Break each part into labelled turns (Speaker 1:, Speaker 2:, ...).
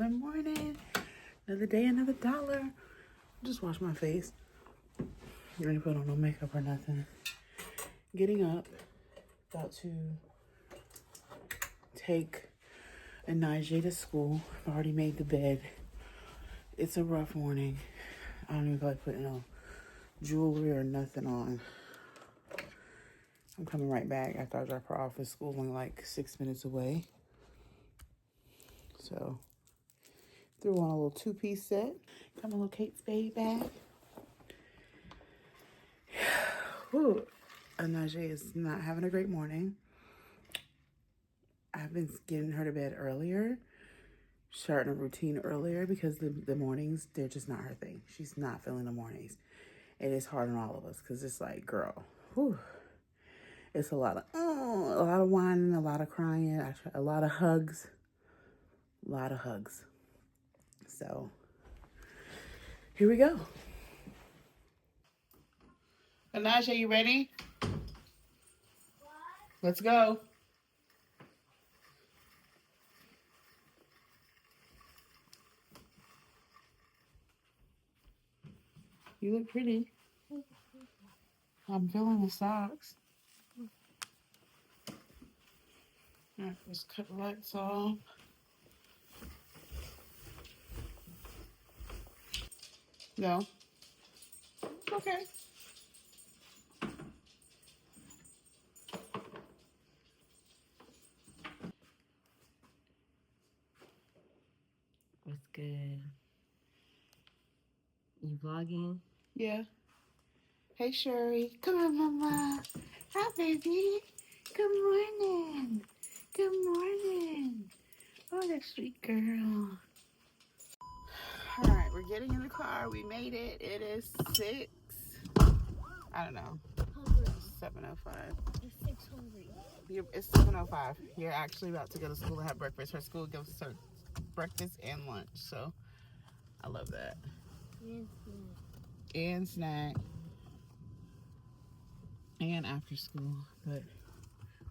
Speaker 1: Another morning, another day, another dollar. Just wash my face. I didn't put on no makeup or nothing. Getting up, about to take a Najee to school. I've already made the bed. It's a rough morning. I don't even feel like putting no jewelry or nothing on. I'm coming right back after I drop her off at school, only like 6 minutes away. So, threw on a little two-piece set. Got my little Kate Spade bag. Whew. Najee is not having a great morning. I've been getting her to bed earlier, starting a routine earlier because the mornings, they're just not her thing. She's not feeling the mornings. And it's hard on all of us because it's like, girl, whew. It's a lot of whining, a lot of crying, a lot of hugs. A lot of hugs. So, here we go. Najee, you ready? What? Let's go. You look pretty. I'm feeling the socks. All right, let's cut the lights off. No. Okay.
Speaker 2: What's good? You vlogging?
Speaker 1: Yeah. Hey, Sherry. Come on, Mama. Hi, baby. Good morning. Good morning. Oh, that sweet girl. All right, we're getting in the car. We made it. It is 6. I don't know. 7:05.
Speaker 2: It's 6:00.
Speaker 1: It's 7:05. You're actually about to go to school to have breakfast. Her school gives her breakfast and lunch, so I love that. And snack. And after school. But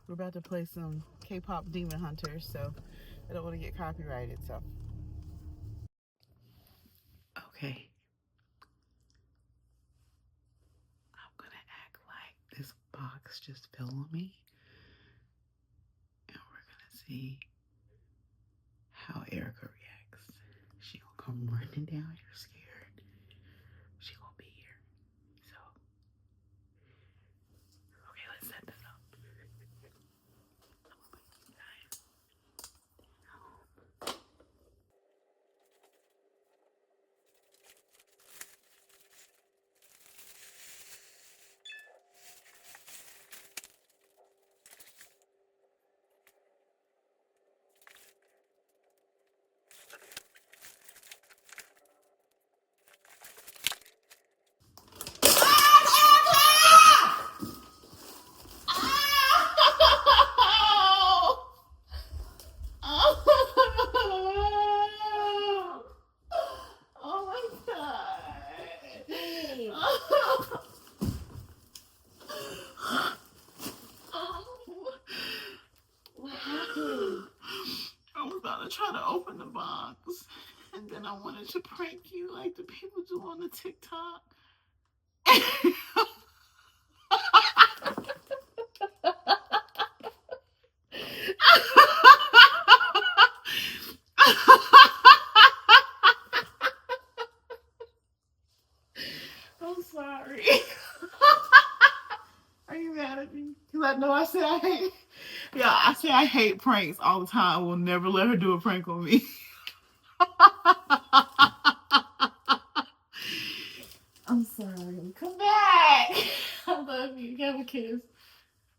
Speaker 1: we're about to play some K-pop Demon Hunters, so I don't want to get copyrighted, so. Okay. I'm going to act like this box just fell on me. And we're going to see how Erica reacts. She gonna come running down here scared. She gonna be here. So, okay, let's set this up. Try to open the box, and then I wanted to prank you like the people do on the TikTok. I'm sorry. Are you mad at me? Because I know I said I hate. Yeah, I say I hate pranks all the time. I will never let her do a prank on me. I'm sorry. Come back. I love you. Have a kiss.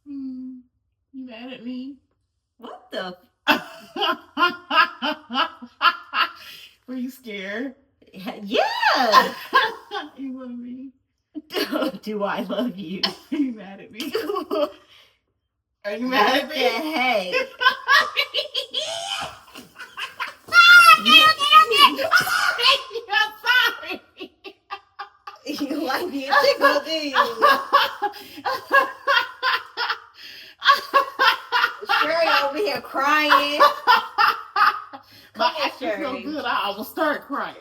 Speaker 1: You mad at me?
Speaker 2: What the?
Speaker 1: Were you scared?
Speaker 2: Yeah.
Speaker 1: You love me.
Speaker 2: Do I love you?
Speaker 1: Are you mad at me? Are you mad at me?
Speaker 2: Hey.
Speaker 1: I'm sorry.
Speaker 2: You like being tickled, do you? Sherry over here crying.
Speaker 1: My
Speaker 2: actress.
Speaker 1: It's so good. I almost start crying.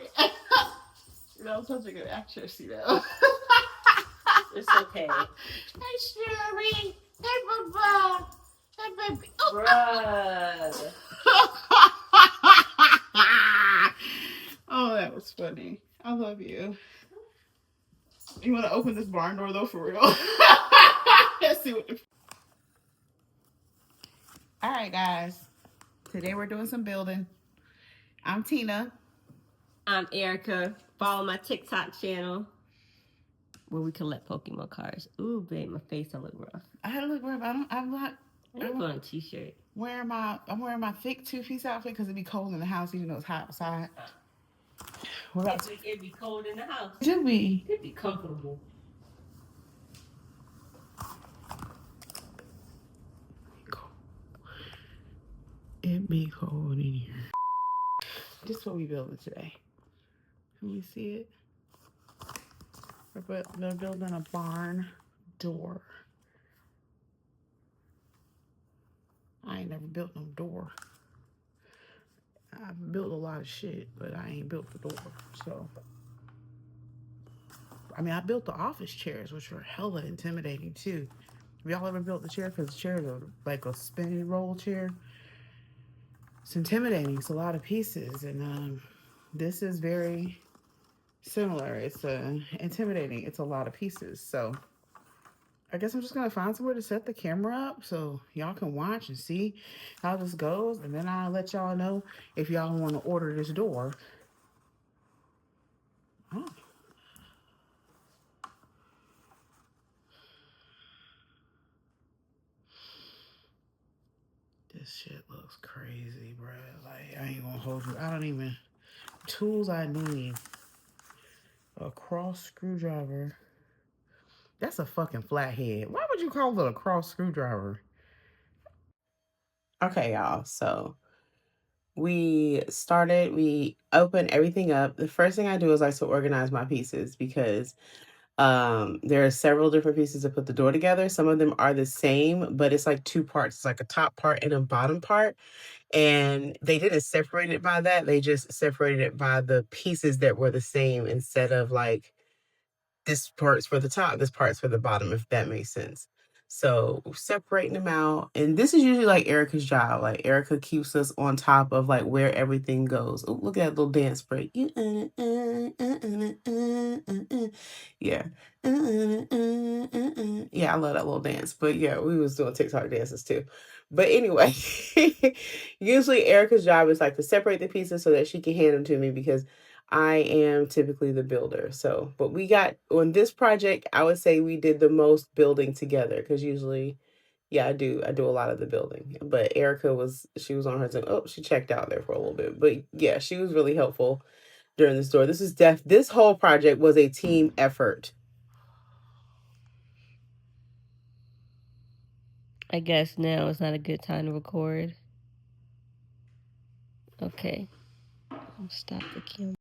Speaker 1: You know, I'm such a good actress, you know.
Speaker 2: It's okay.
Speaker 1: Hey, Sherry. Hey, Baba. Hey, baby. Oh.
Speaker 2: Bruh.
Speaker 1: Oh, that was funny. I love you. You want to open this barn door, though, for real? Let's see what the... All right, guys. Today we're doing some building. I'm Tina.
Speaker 2: I'm Erica. Follow my TikTok channel where we collect Pokemon cards. Ooh, babe, my face I look rough.
Speaker 1: I had to look rough. I'm not.
Speaker 2: I need to put on a t-shirt.
Speaker 1: I'm wearing my thick two-piece outfit because it'd be cold in the house, even though it's hot outside.
Speaker 2: It'd be cold in the house.
Speaker 1: It'd be.
Speaker 2: It'd be comfortable.
Speaker 1: It'd be cold in here. This is what we building today. Can we see it? They're building a barn door. I ain't never built no door. I've built a lot of shit, but I ain't built the door. So, I mean, I built the office chairs, which were hella intimidating too. Have y'all ever built the chair? Because the chairs are like a spinning roll chair. It's intimidating. It's a lot of pieces, and this is very similar. It's intimidating. It's a lot of pieces. So I guess I'm just gonna find somewhere to set the camera up so y'all can watch and see how this goes, and then I'll let y'all know if y'all want to order this door. Oh. This shit looks crazy, bro. Like, I ain't gonna hold you. I don't even... Tools I need. A cross screwdriver. That's a fucking flathead. Why would you call it a cross screwdriver? Okay, y'all. So, we opened everything up. The first thing I do is like to organize my pieces because there are several different pieces to put the door together. Some of them are the same, but it's like two parts. It's like a top part and a bottom part. And they didn't separate it by that. They just separated it by the pieces that were the same instead of like this part's for the top, this part's for the bottom, if that makes sense. So separating them out. And this is usually like Erica's job. Like Erica keeps us on top of like where everything goes. Oh, look at that little dance break. Yeah. Yeah, I love that little dance. But yeah, we was doing TikTok dances too. But anyway, usually Erica's job is like to separate the pieces so that she can hand them to me because I am typically the builder. So, but we got on this project, I would say we did the most building together because usually, yeah, I do a lot of the building. But Erica she was on her thing. Oh, she checked out there for a little bit. But yeah, she was really helpful during the store. This whole project was a team effort.
Speaker 2: I guess now is not a good time to record. Okay. I'll stop the camera.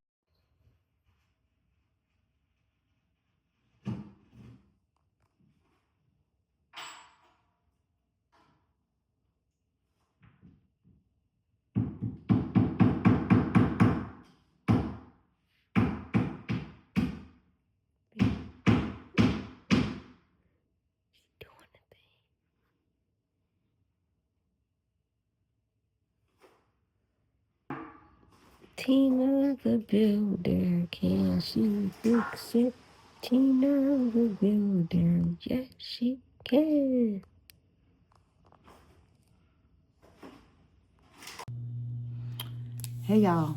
Speaker 2: Tina the Builder, can she fix it? Tina the Builder, yes she can.
Speaker 1: Hey y'all.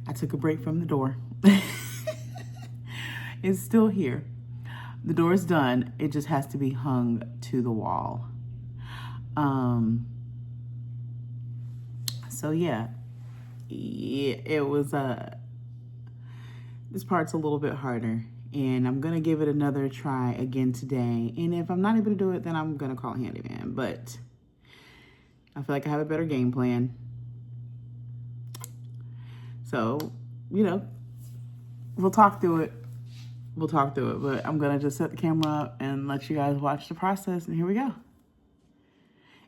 Speaker 1: I took a break from the door. It's still here. The door is done. It just has to be hung to the wall. So yeah, it was this part's a little bit harder, and I'm gonna give it another try again today. And if I'm not able to do it, then I'm gonna call handyman. But I feel like I have a better game plan. So, we'll talk through it. But I'm gonna just set the camera up and let you guys watch the process, and here we go.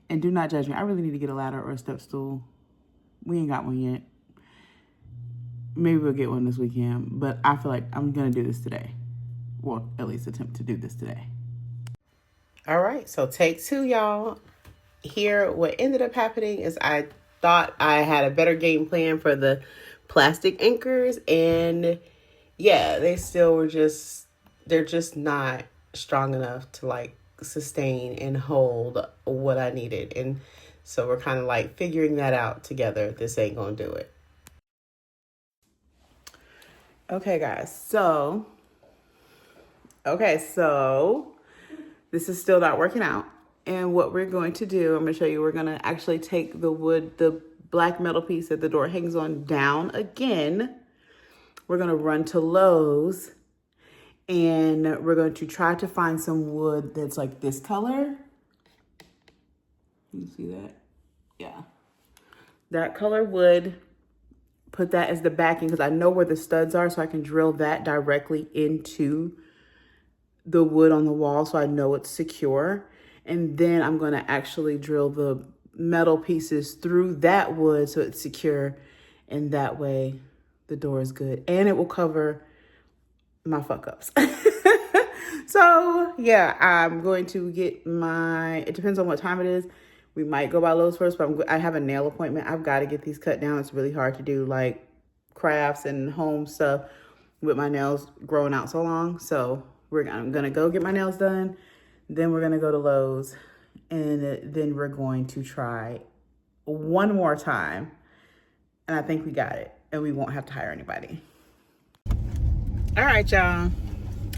Speaker 1: And do not judge me. I really need to get a ladder or a step stool. We ain't got one yet. Maybe we'll get one this weekend, but I feel like I'm gonna do this today. Well, at least attempt to do this today. All right, so take 2, y'all. Here, what ended up happening is I thought I had a better game plan for the plastic anchors, and yeah, they still were they're just not strong enough to like sustain and hold what I needed. And so we're kind of like figuring that out together. This ain't gonna do it. Okay, guys, so this is still not working out. And what we're going to do, I'm going to show you, we're going to actually take the black metal piece that the door hangs on down again. We're going to run to Lowe's and we're going to try to find some wood that's like this color. You see that? Yeah. That color wood. Put that as the backing because I know where the studs are, so I can drill that directly into the wood on the wall so I know it's secure. And then I'm going to actually drill the metal pieces through that wood so it's secure. And that way the door is good. And it will cover my fuck ups. So yeah, I'm going to get it depends on what time it is. We might go by Lowe's first, but I have a nail appointment. I've got to get these cut down. It's really hard to do like crafts and home stuff with my nails growing out so long. So I'm going to go get my nails done. Then we're going to go to Lowe's, and then we're going to try one more time. And I think we got it, and we won't have to hire anybody. All right, y'all.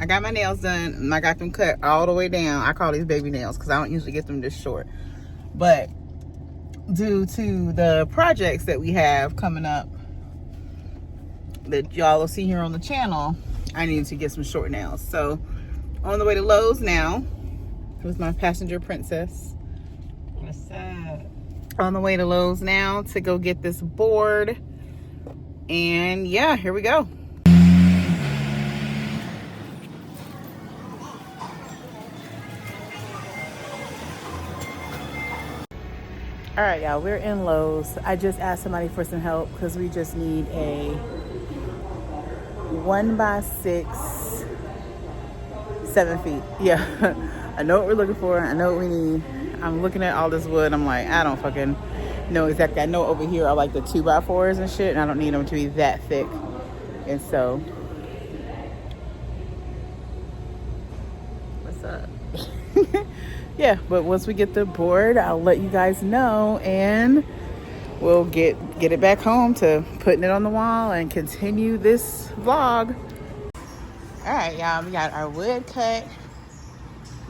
Speaker 1: I got my nails done, and I got them cut all the way down. I call these baby nails because I don't usually get them this short. But due to the projects that we have coming up that y'all will see here on the channel, I need to get some short nails. So on the way to Lowe's now. With my passenger princess.
Speaker 2: What's up?
Speaker 1: On the way to Lowe's now to go get this board. And yeah, here we go. All right, y'all, we're in Lowe's. I just asked somebody for some help because we just need a 1x6, 7 feet. Yeah. I know what we're looking for. I know what we need. I'm looking at all this wood. I'm like, I don't fucking know exactly. I know over here I like the 2x4s and shit, and I don't need them to be that thick. And so,
Speaker 2: What's up?
Speaker 1: yeah. But once we get the board, I'll let you guys know, and we'll get it back home to putting it on the wall and continue this vlog. All right, y'all. We got our wood cut.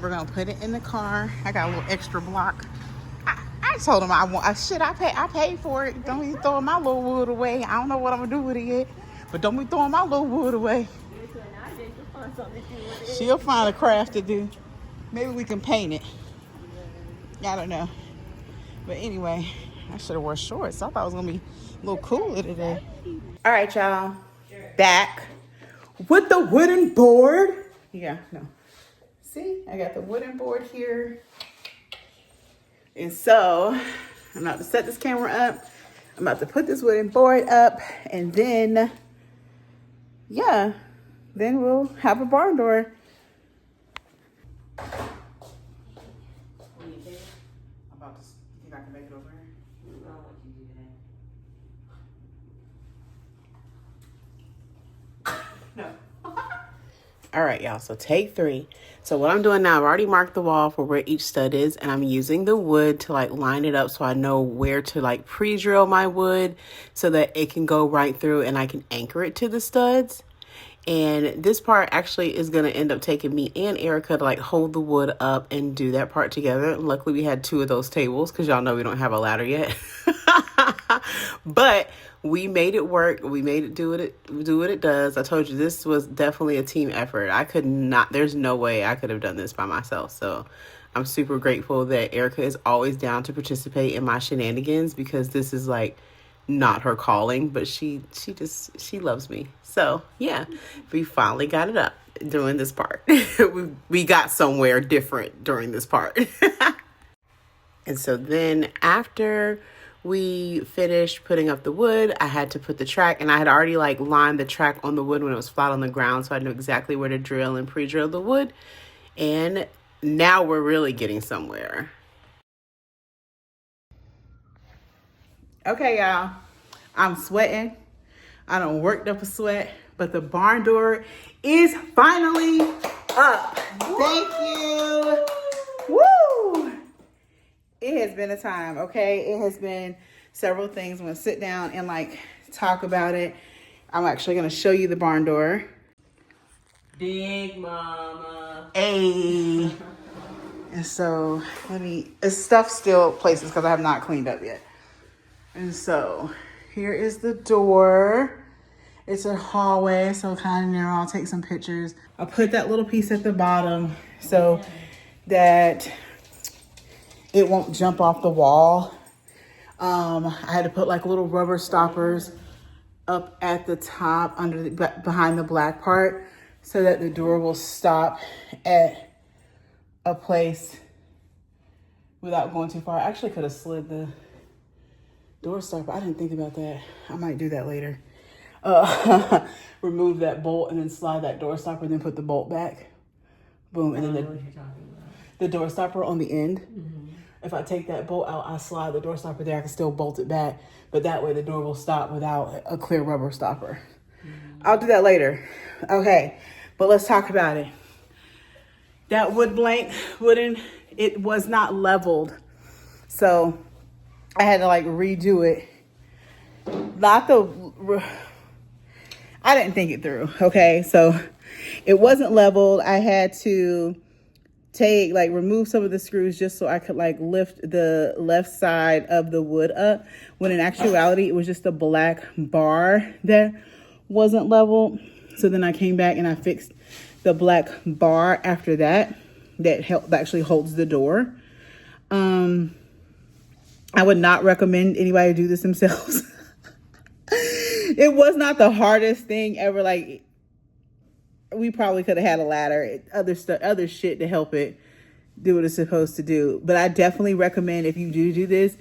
Speaker 1: We're gonna put it in the car. I got a little extra block. I told him I paid for it. Don't be throwing my little wood away. I don't know what I'm gonna do with it yet, but don't be throwing my little wood away. She'll find a craft to do. Maybe we can paint it. I don't know. But anyway, I should have worn shorts. I thought it was gonna be a little cooler today. All right, y'all. Back with the wooden board. Yeah, no. See, I got the wooden board here. And so I'm about to set this camera up. I'm about to put this wooden board up, and then, yeah, then we'll have a barn door. I'm about to see if I can make it over here.
Speaker 2: I don't want you to do that.
Speaker 1: No. All right, y'all, so take 3. So what I'm doing now, I've already marked the wall for where each stud is, and I'm using the wood to like line it up so I know where to like pre-drill my wood so that it can go right through and I can anchor it to the studs. And this part actually is going to end up taking me and Erica to like hold the wood up and do that part together. And luckily we had 2 of those tables because y'all know we don't have a ladder yet. But we made it work. We made it do what it does. I told you this was definitely a team effort. There's no way I could have done this by myself. So I'm super grateful that Erica is always down to participate in my shenanigans because this is like not her calling, but she loves me. So yeah, we finally got it up doing this part. we got somewhere different during this part. And so then after we finished putting up the wood, I had to put the track, and I had already like lined the track on the wood when it was flat on the ground. So I knew exactly where to drill and pre-drill the wood. And now we're really getting somewhere. Okay, y'all, I'm sweating. I done worked up a sweat, but the barn door is finally up. Thank you. Woo! It has been a time, okay? It has been several things. I'm gonna sit down and like talk about it. I'm actually gonna show you the barn door.
Speaker 2: Big mama.
Speaker 1: Hey. And so stuff still places because I have not cleaned up yet. And so here is the door. It's a hallway, so kind of narrow. I'll take some pictures. I'll put that little piece at the bottom so that it won't jump off the wall. I had to put like little rubber stoppers up at the top behind the black part so that the door will stop at a place without going too far. I actually could have slid the door stopper. I didn't think about that. I might do that later. Remove that bolt and then slide that door stopper and then put the bolt back. Boom. And then the door stopper on the end. Mm-hmm. If I take that bolt out, I slide the door stopper there. I can still bolt it back, but that way the door will stop without a clear rubber stopper. Mm-hmm. I'll do that later. Okay, but let's talk about it. That it was not leveled. So I had to like redo it. I didn't think it through. Okay, so it wasn't leveled. I had to remove some of the screws just so I could like lift the left side of the wood up, when in actuality it was just a black bar that wasn't leveled. So then I came back and I fixed the black bar after that actually holds the door. I would not recommend anybody do this themselves. It was not the hardest thing ever. Like, we probably could have had a ladder, other shit to help it do what it's supposed to do. But I definitely recommend, if you do this,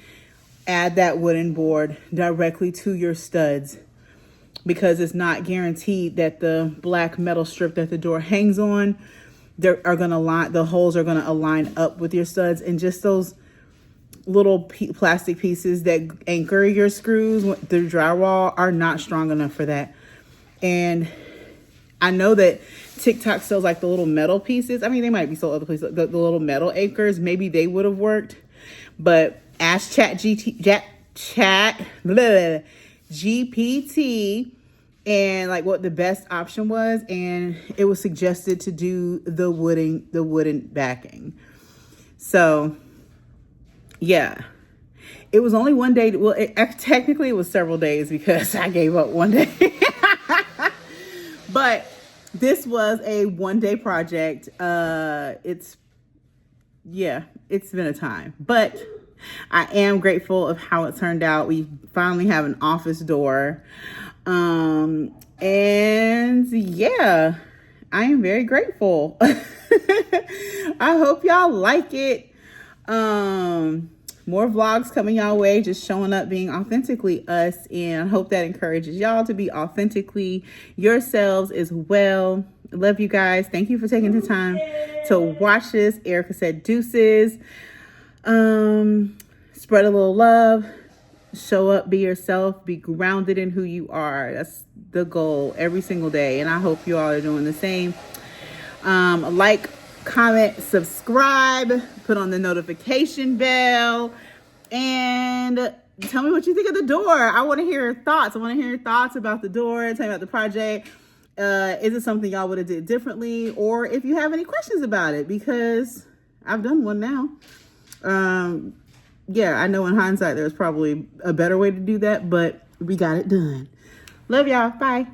Speaker 1: add that wooden board directly to your studs, because it's not guaranteed that the black metal strip that the door hangs on, the holes are gonna align up with your studs, and just those little plastic pieces that anchor your screws, the drywall, are not strong enough for that. And I know that TikTok sells like the little metal pieces. I mean, they might be sold other places. The little metal anchors, maybe they would have worked. But ask GPT and like what the best option was, and it was suggested to do the wooden backing. So yeah, it was only one day. Well, technically it was several days because I gave up one day. But this was a one-day project. It's been a time, but I am grateful of how it turned out. We finally have an office door. And yeah, I am very grateful. I hope y'all like it. More vlogs coming y'all way, just showing up, being authentically us, and I hope that encourages y'all to be authentically yourselves as well. Love you guys. Thank you for taking the time to watch this. Erica said deuces. Spread a little love, show up, be yourself, be grounded in who you are. That's the goal every single day, and I hope you all are doing the same. Like, comment, subscribe, put on the notification bell, and tell me what you think of the door. I want to hear your thoughts. I want to hear your thoughts about the door. Tell me about the project. Is it something y'all would have did differently, or if you have any questions about it, because I've done one now. Yeah, I know in hindsight there's probably a better way to do that, but we got it done. Love y'all. Bye.